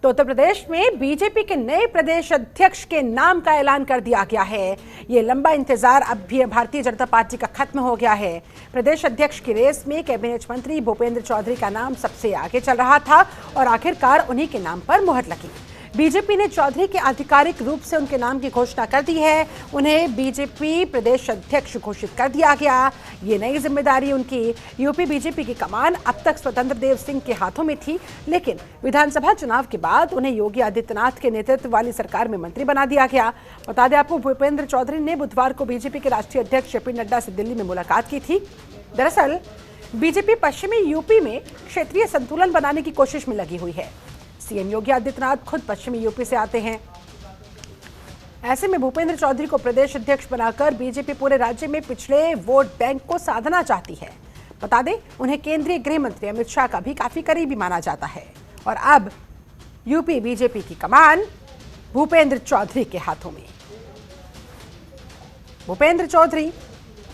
तो उत्तर प्रदेश में बीजेपी के नए प्रदेश अध्यक्ष के नाम का ऐलान कर दिया गया है। ये लंबा इंतजार अब भी भारतीय जनता पार्टी का खत्म हो गया है। प्रदेश अध्यक्ष की रेस में कैबिनेट मंत्री भूपेंद्र चौधरी का नाम सबसे आगे चल रहा था और आखिरकार उन्हीं के नाम पर मुहर लगी। बीजेपी ने चौधरी के आधिकारिक रूप से उनके नाम की घोषणा कर दी है। उन्हें बीजेपी प्रदेश अध्यक्ष घोषित कर दिया गया। ये नई जिम्मेदारी उनकी। यूपी बीजेपी की कमान अब तक स्वतंत्र देव सिंह के हाथों में थी, लेकिन विधानसभा चुनाव के बाद उन्हें योगी आदित्यनाथ के नेतृत्व वाली सरकार में मंत्री बना दिया गया। बता दें आपको, भूपेंद्र चौधरी ने बुधवार को बीजेपी के राष्ट्रीय अध्यक्ष जेपी नड्डा से दिल्ली में मुलाकात की थी। दरअसल बीजेपी पश्चिमी यूपी में क्षेत्रीय संतुलन बनाने की कोशिश में लगी हुई है। सीएम योगी आदित्यनाथ खुद पश्चिमी यूपी से आते हैं। ऐसे में भूपेंद्र चौधरी को प्रदेश अध्यक्ष बनाकर बीजेपी पूरे राज्य में पिछड़े वोट बैंक को साधना चाहती है। बता दें, उन्हें केंद्रीय गृह मंत्री अमित शाह का भी काफी करीबी माना जाता है और अब यूपी बीजेपी की कमान भूपेंद्र चौधरी के हाथों में। भूपेंद्र चौधरी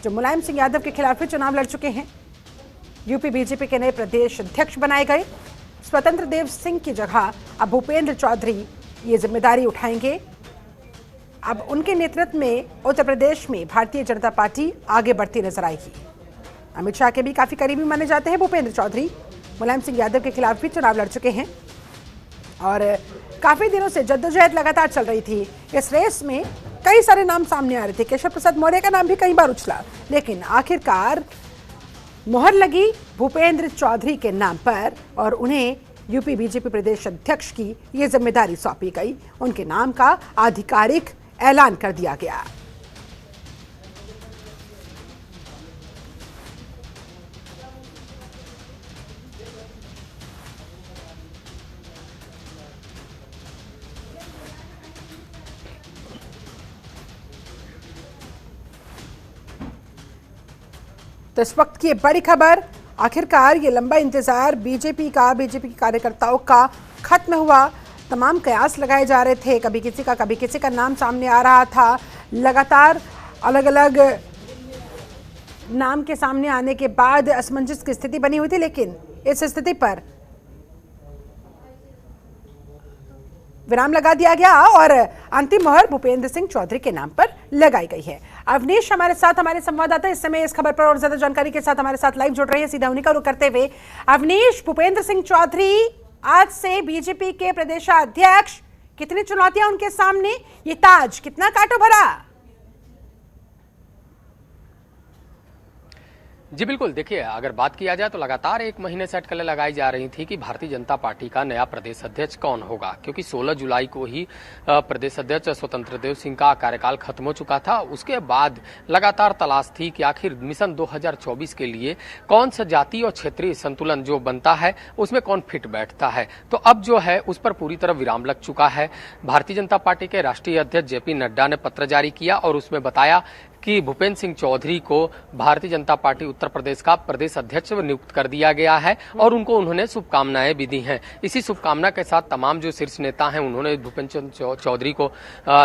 जो मुलायम सिंह यादव के खिलाफ भी चुनाव लड़ चुके हैं, यूपी बीजेपी के नए प्रदेश अध्यक्ष बनाए गए। स्वतंत्र देव सिंह की जगह अब भूपेंद्र चौधरी ये जिम्मेदारी उठाएंगे। अब उनके नेतृत्व में उत्तर प्रदेश में भारतीय जनता पार्टी आगे बढ़ती नजर आएगी। अमित शाह के भी काफी करीबी माने जाते हैं भूपेंद्र चौधरी। मुलायम सिंह यादव के खिलाफ भी चुनाव लड़ चुके हैं और काफी दिनों से जद्दोजहद लगातार चल रही थी। इस रेस में कई सारे नाम सामने आ रहे थे। केशव प्रसाद मौर्य का नाम भी कई बार उछला, लेकिन आखिरकार मुहर लगी भूपेंद्र चौधरी के नाम पर और उन्हें यूपी बीजेपी प्रदेश अध्यक्ष की ये जिम्मेदारी सौंपी गई। उनके नाम का आधिकारिक ऐलान कर दिया गया। तो इस वक्त की बड़ी खबर, आखिरकार ये लंबा इंतजार बीजेपी के कार्यकर्ताओं का खत्म हुआ। तमाम कयास लगाए जा रहे थे, कभी किसी का नाम सामने आ रहा था। लगातार अलग अलग नाम के सामने आने के बाद असमंजस की स्थिति बनी हुई थी, लेकिन इस स्थिति पर विराम लगा दिया गया और अंतिम मोहर भूपेंद्र सिंह चौधरी के नाम पर लगाई गई है। अवनीश हमारे साथ, हमारे संवाददाता इस समय इस खबर पर और ज्यादा जानकारी के साथ हमारे साथ लाइव जुड़ रहे हैं। सीधा उन्हीं का रुख करते हुए अवनीश, भूपेंद्र सिंह चौधरी आज से बीजेपी के प्रदेशाध्यक्ष, कितनी चुनौतियां उनके सामने, ये ताज कितना कांटो भरा? जी बिल्कुल, देखिए अगर बात किया जाए तो लगातार एक महीने से अटकलें लगाई जा रही थी कि भारतीय जनता पार्टी का नया प्रदेश अध्यक्ष कौन होगा, क्योंकि 16 जुलाई को ही प्रदेश अध्यक्ष स्वतंत्र देव सिंह का कार्यकाल खत्म हो चुका था। उसके बाद लगातार तलाश थी कि आखिर मिशन 2024 के लिए कौन सा जातीय और क्षेत्रीय संतुलन जो बनता है उसमें कौन फिट बैठता है। तो अब जो है उस पर पूरी तरह विराम लग चुका है। भारतीय जनता पार्टी के राष्ट्रीय अध्यक्ष जेपी नड्डा ने पत्र जारी किया और उसमें बताया कि भूपेंद्र सिंह चौधरी को भारतीय जनता पार्टी उत्तर प्रदेश का प्रदेश अध्यक्ष नियुक्त कर दिया गया है और उन्होंने शुभकामनाएं भी दी हैं। इसी शुभकामना के साथ तमाम जो शीर्ष नेता हैं उन्होंने भूपेंद्र सिंह चौधरी को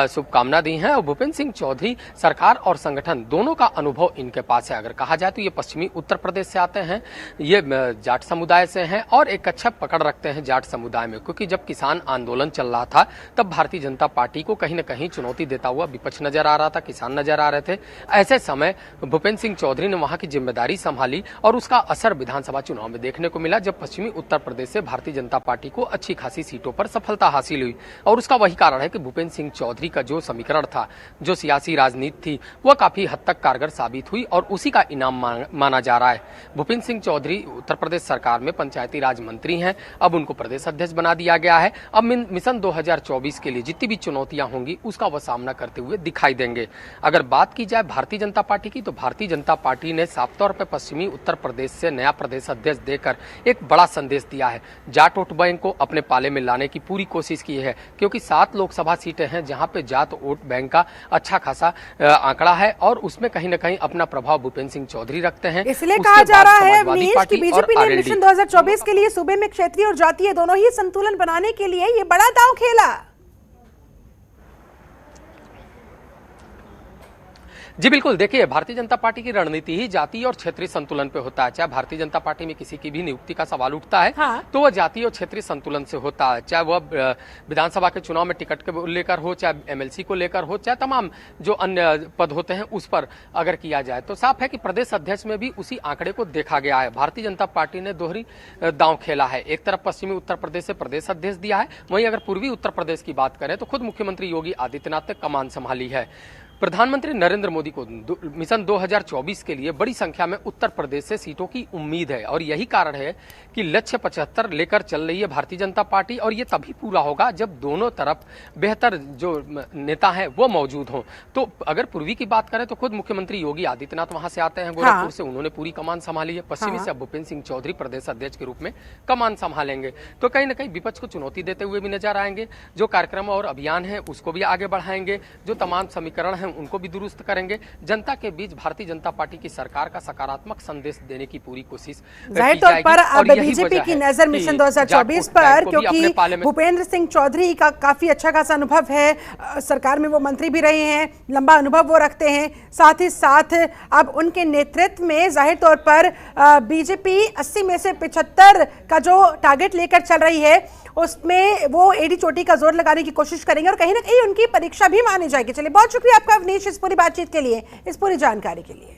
शुभकामना दी हैं और भूपेंद्र सिंह चौधरी सरकार और संगठन दोनों का अनुभव इनके पास है। अगर कहा जाए तो ये पश्चिमी उत्तर प्रदेश से आते हैं, ये जाट समुदाय से हैं और एक अच्छा पकड़ रखते हैं जाट समुदाय में, क्योंकि जब किसान आंदोलन चल रहा था तब भारतीय जनता पार्टी को कहीं न कहीं चुनौती देता हुआ विपक्ष नजर आ रहा था, किसान नजर आ रहे थे। ऐसे समय भूपेंद्र सिंह चौधरी ने वहां की जिम्मेदारी संभाली और उसका असर विधानसभा चुनाव में देखने को मिला, जब पश्चिमी उत्तर प्रदेश से भारतीय जनता पार्टी को अच्छी खासी सीटों पर सफलता हासिल हुई। और उसका वही कारण है कि भूपेंद्र सिंह चौधरी का जो समीकरण था, जो सियासी राजनीति थी, वह काफी हद तक कारगर साबित हुई और उसी का इनाम माना जा रहा है। भूपेंद्र सिंह चौधरी उत्तर प्रदेश सरकार में पंचायती राज मंत्री हैं, अब उनको प्रदेश अध्यक्ष बना दिया गया है। अब मिशन 2024 के लिए जितनी भी चुनौतियां होंगी उसका वह सामना करते हुए दिखाई देंगे। अगर बात की जाए भारतीय जनता पार्टी की, तो भारतीय जनता पार्टी ने साफ तौर पर पश्चिमी उत्तर प्रदेश से नया प्रदेश अध्यक्ष देकर एक बड़ा संदेश दिया है। जाट वोट बैंक को अपने पाले में लाने की पूरी कोशिश की है, क्योंकि 7 लोकसभा सीटें हैं जहां पे जाट वोट बैंक का अच्छा खासा आंकड़ा है और उसमें कहीं न कहीं अपना प्रभाव भूपेंद्र सिंह चौधरी रखते हैं। इसलिए कहा जा रहा है कि बीजेपी ने मिशन 2024 के लिए सूबे में क्षेत्रीय और जातीय दोनों ही संतुलन बनाने के लिए ये बड़ा दांव खेला। जी बिल्कुल, देखिए भारतीय जनता पार्टी की रणनीति ही जातीय और क्षेत्रीय संतुलन पे होता है। चाहे भारतीय जनता पार्टी में किसी की भी नियुक्ति का सवाल उठता है, हाँ। तो वह जातीय और क्षेत्रीय संतुलन से होता है। चाहे वह विधानसभा के चुनाव में टिकट को लेकर हो, चाहे एमएलसी को लेकर हो, चाहे तमाम जो अन्य पद होते हैं उस पर अगर किया जाए, तो साफ है कि प्रदेश अध्यक्ष में भी उसी आंकड़े को देखा गया है। भारतीय जनता पार्टी ने दोहरी दांव खेला है। एक तरफ पश्चिमी उत्तर प्रदेश से प्रदेश अध्यक्ष दिया है, वहीं अगर पूर्वी उत्तर प्रदेश की बात करें तो खुद मुख्यमंत्री योगी आदित्यनाथ ने कमान संभाली है। प्रधानमंत्री नरेंद्र मोदी को मिशन 2024 के लिए बड़ी संख्या में उत्तर प्रदेश से सीटों की उम्मीद है और यही कारण है कि लक्ष्य 75 लेकर चल रही है भारतीय जनता पार्टी, और ये तभी पूरा होगा जब दोनों तरफ बेहतर जो नेता हैं वो मौजूद हों। तो अगर पूर्वी की बात करें तो खुद मुख्यमंत्री योगी आदित्यनाथ वहां से आते हैं, गोरखपुर से उन्होंने पूरी कमान संभाली है। पश्चिमी से अब भूपेंद्र सिंह चौधरी प्रदेश अध्यक्ष के रूप में कमान संभालेंगे, तो कहीं ना कहीं विपक्ष को चुनौती देते हुए भी नजर आएंगे। जो कार्यक्रम और अभियान है उसको भी आगे बढ़ाएंगे, जो तमाम समीकरण है उनको भी दुरुस्त करेंगे। जनता के बीच भारतीय जनता पार्टी की सरकार का सकारात्मक संदेश देने की पूरी कोशिश जाहिर तौर पर अब बीजेपी की नजर मिशन 2024 पर, क्योंकि भूपेंद्र सिंह चौधरी का काफी अच्छा खासा अनुभव है, सरकार में वो मंत्री भी रहे हैं, लंबा अनुभव वो रखते हैं। साथ ही साथ अब उनके नेतृत्व में जाहिर तौर पर बीजेपी 80 में से 75 का जो टारगेट लेकर चल रही है उसमें वो एडी चोटी का जोर लगाने की कोशिश करेंगे और कहीं ना कहीं उनकी परीक्षा भी मानी जाएगी। चलिए, बहुत शुक्रिया आपका अवनीश इस पूरी बातचीत के लिए, इस पूरी जानकारी के लिए।